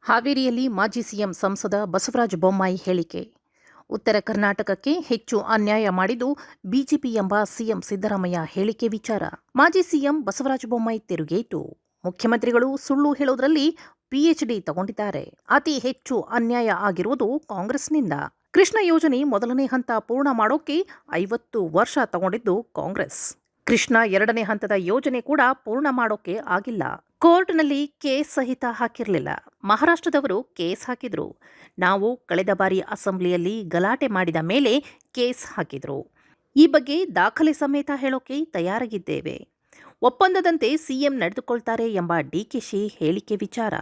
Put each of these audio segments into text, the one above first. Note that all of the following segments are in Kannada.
ಹಾವೇರಿಯಲ್ಲಿ ಮಾಜಿ ಸಿಎಂ ಸಂಸದ ಬಸವರಾಜ ಬೊಮ್ಮಾಯಿ ಹೇಳಿಕೆ. ಉತ್ತರ ಕರ್ನಾಟಕಕ್ಕೆ ಹೆಚ್ಚು ಅನ್ಯಾಯ ಮಾಡಿದ್ದು ಬಿಜೆಪಿ ಎಂಬ ಸಿಎಂ ಸಿದ್ದರಾಮಯ್ಯ ಹೇಳಿಕೆ ವಿಚಾರ. ಮಾಜಿ ಸಿಎಂ ಬಸವರಾಜ ಬೊಮ್ಮಾಯಿ ತಿರುಗೇಟು. ಮುಖ್ಯಮಂತ್ರಿಗಳು ಸುಳ್ಳು ಹೇಳೋದ್ರಲ್ಲಿ ಪಿಎಚ್ಡಿ ತಗೊಂಡಿದ್ದಾರೆ. ಅತಿ ಹೆಚ್ಚು ಅನ್ಯಾಯ ಆಗಿರುವುದು ಕಾಂಗ್ರೆಸ್ನಿಂದ. ಕೃಷ್ಣ ಯೋಜನೆ ಮೊದಲನೇ ಹಂತ ಪೂರ್ಣ ಮಾಡೋಕೆ 50 ವರ್ಷ ತಗೊಂಡಿದ್ದು ಕಾಂಗ್ರೆಸ್. ಕೃಷ್ಣ 2ನೇ ಹಂತದ ಯೋಜನೆ ಕೂಡ ಪೂರ್ಣ ಮಾಡೋಕೆ ಆಗಿಲ್ಲ. ಕೋರ್ಟ್ನಲ್ಲಿ ಕೇಸ್ ಸಹಿತ ಹಾಕಿರಲಿಲ್ಲ. ಮಹಾರಾಷ್ಟ್ರದವರು ಕೇಸ್ ಹಾಕಿದ್ರು. ನಾವು ಕಳೆದ ಬಾರಿ ಅಸೆಂಬ್ಲಿಯಲ್ಲಿ ಗಲಾಟೆ ಮಾಡಿದ ಮೇಲೆ ಕೇಸ್ ಹಾಕಿದ್ರು. ಈ ಬಗ್ಗೆ ದಾಖಲೆ ಸಮೇತ ಹೇಳೋಕೆ ತಯಾರಾಗಿದ್ದೇವೆ. ಒಪ್ಪಂದದಂತೆ ಸಿಎಂ ನಡೆದುಕೊಳ್ತಾರೆ ಎಂಬ ಡಿಕೆಶಿ ಹೇಳಿಕೆ ವಿಚಾರ.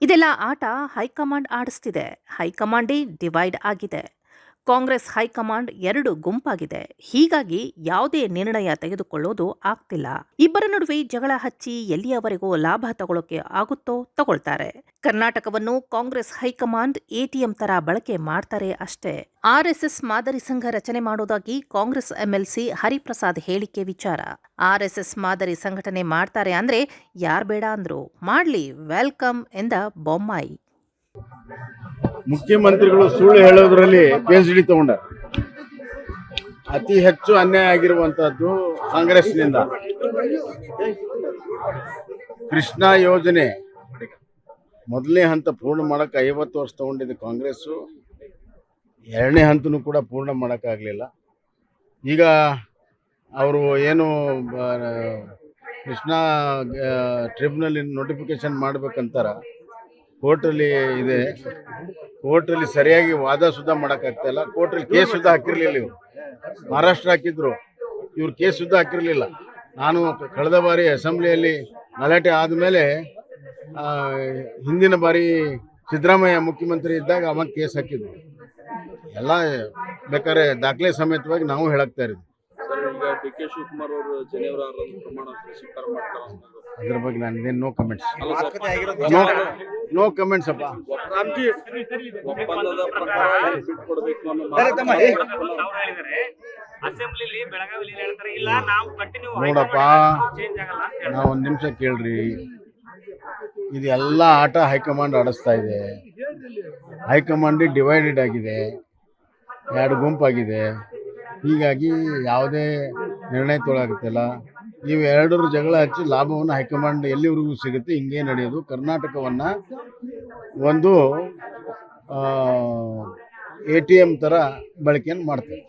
ಇದೆಲ್ಲ ಆಟ ಹೈಕಮಾಂಡ್ ಆಡಿಸ್ತಿದೆ. ಹೈಕಮಾಂಡೇ ಡಿವೈಡ್ ಆಗಿದೆ. ಕಾಂಗ್ರೆಸ್ ಹೈಕಮಾಂಡ್ 2 ಗುಂಪಾಗಿದೆ. ಹೀಗಾಗಿ ಯಾವುದೇ ನಿರ್ಣಯ ತೆಗೆದುಕೊಳ್ಳೋದು ಆಗ್ತಿಲ್ಲ. ಇಬ್ಬರ ನಡುವೆ ಜಗಳ ಹಚ್ಚಿ ಎಲ್ಲಿಯವರೆಗೂ ಲಾಭ ತಗೊಳ್ಳೋಕೆ ಆಗುತ್ತೋ ತಗೊಳ್ತಾರೆ. ಕರ್ನಾಟಕವನ್ನು ಕಾಂಗ್ರೆಸ್ ಹೈಕಮಾಂಡ್ ಎಟಿಎಂ ತರ ಬಳಕೆ ಮಾಡ್ತಾರೆ ಅಷ್ಟೇ. ಆರ್ಎಸ್ಎಸ್ ಮಾದರಿ ಸಂಘ ರಚನೆ ಮಾಡೋದಾಗಿ ಕಾಂಗ್ರೆಸ್ ಎಂಎಲ್ಸಿ ಹರಿಪ್ರಸಾದ್ ಹೇಳಿಕೆ ವಿಚಾರ. ಆರ್ಎಸ್ಎಸ್ ಮಾದರಿ ಸಂಘಟನೆ ಮಾಡ್ತಾರೆ ಅಂದ್ರೆ ಯಾರ್ ಬೇಡ ಅಂದ್ರು, ಮಾಡ್ಲಿ, ವೆಲ್ಕಮ್ ಎಂದ ಬೊಮ್ಮಾಯಿ. ಮುಖ್ಯಮಂತ್ರಿಗಳು ಸುಳ್ಳು ಹೇಳೋದ್ರಲ್ಲಿ ಪಿಎಚ್ಡಿ ತಗೊಂಡಾರ. ಅತಿ ಹೆಚ್ಚು ಅನ್ಯಾಯ ಆಗಿರುವಂತಹದ್ದು ಕಾಂಗ್ರೆಸ್ನಿಂದ. ಕೃಷ್ಣ ಯೋಜನೆ ಮೊದಲನೇ ಹಂತ ಪೂರ್ಣ ಮಾಡಕ್ಕೆ 50 ವರ್ಷ ತಗೊಂಡಿದ್ದು ಕಾಂಗ್ರೆಸ್ಸು. 2ನೇ ಹಂತನೂ ಕೂಡ ಪೂರ್ಣ ಮಾಡೋಕ್ಕಾಗಲಿಲ್ಲ. ಈಗ ಅವರು ಏನು ಕೃಷ್ಣ ಟ್ರಿಬ್ಯುನಲ್ ನೋಟಿಫಿಕೇಶನ್ ಮಾಡ್ಬೇಕಂತಾರ. ಕೋರ್ಟಲ್ಲಿ ಇದೆ. ಕೋರ್ಟಲ್ಲಿ ಸರಿಯಾಗಿ ವಾದ ಸುದ್ದ ಮಾಡೋಕ್ಕಾಗ್ತಾಯಿಲ್ಲ. ಕೋರ್ಟಲ್ಲಿ ಕೇಸ್ ಸುದ್ದ ಹಾಕಿರಲಿಲ್ಲ. ಇವರು ಮಹಾರಾಷ್ಟ್ರ ಹಾಕಿದ್ರು, ಇವ್ರು ಕೇಸ್ ಸುದ್ದ ಹಾಕಿರಲಿಲ್ಲ. ನಾನು ಕಳೆದ ಬಾರಿ ಅಸೆಂಬ್ಲಿಯಲ್ಲಿ ಗಲಾಟೆ ಆದಮೇಲೆ ಹಿಂದಿನ ಬಾರಿ ಸಿದ್ದರಾಮಯ್ಯ ಮುಖ್ಯಮಂತ್ರಿ ಇದ್ದಾಗ ಅವಾಗ ಕೇಸ್ ಹಾಕಿದ್ರು. ಎಲ್ಲ ಬೇಕಾದ್ರೆ ದಾಖಲೆ ಸಮೇತವಾಗಿ ನಾವು ಹೇಳಕ್ತಾ ಇದ್ದೀವಿ. ಡಿ.ಕೆ. ಶಿವಕುಮಾರ್ ಅವರು ಜನವರಿ 6ರಂದು ಪ್ರಮಾಣ ಸ್ವೀಕಾರ ಮಾಡ್ತಾರೆ. ಅದ್ರ ಬಗ್ಗೆ ನಾನು ನೋ ಕಮೆಂಟ್ಸ್. ನೋ ಕಮೆಂಟ್ಸ್ ಅಪ್ಪ. ಒಪ್ಪಂದದ ಪ್ರಕಾರ ಬಿಟ್ಕೊಡ್ಬೇಕು ಅನ್ನೋ ನೋಡಪ್ಪ, ನಾವು 1 ನಿಮಿಷ ಕೇಳ್ರಿ. ಇದೆಲ್ಲ ಆಟ ಹೈಕಮಾಂಡ್ ಆಡಿಸ್ತಾ ಇದೆ. ಹೈಕಮಾಂಡ್ ಡಿವೈಡೆಡ್ ಆಗಿದೆ, 2 ಗುಂಪಾಗಿದೆ. ಹೀಗಾಗಿ ಯಾವುದೇ ನಿರ್ಣಯ ತೊಗೊಳಾಗುತ್ತಿಲ್ಲ. ಇವು 2 ಜಗಳ ಹಚ್ಚಿ ಲಾಭವನ್ನು ಹೈಕಮಾಂಡ್ ಎಲ್ಲಿವರೆಗೂ ಸಿಗುತ್ತೆ ಹಿಂಗೆ ನಡೆಯೋದು. ಕರ್ನಾಟಕವನ್ನು ಒಂದು ATM ಥರ ಬಳಕೆಯನ್ನು ಮಾಡ್ತಾರೆ.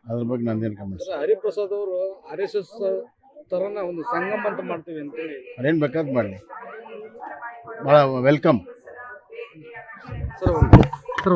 ಅದ್ರ ಬಗ್ಗೆ ನಂದೇನು ಕಮೆಂಟ್ಸ್. ಹರಿಪ್ರಸಾದ್ ಅವರು RSS ತರನ ಒಂದು ಸಂಗಮ ಅಂತ ಮಾಡ್ತೀವಿ ಅಂತ ಹೇಳಿ ಅದೇನು ಬೇಕಾದ್ ಮಾಡಲಿ, ಭಾಳ ವೆಲ್ಕಮ್. ಸರ್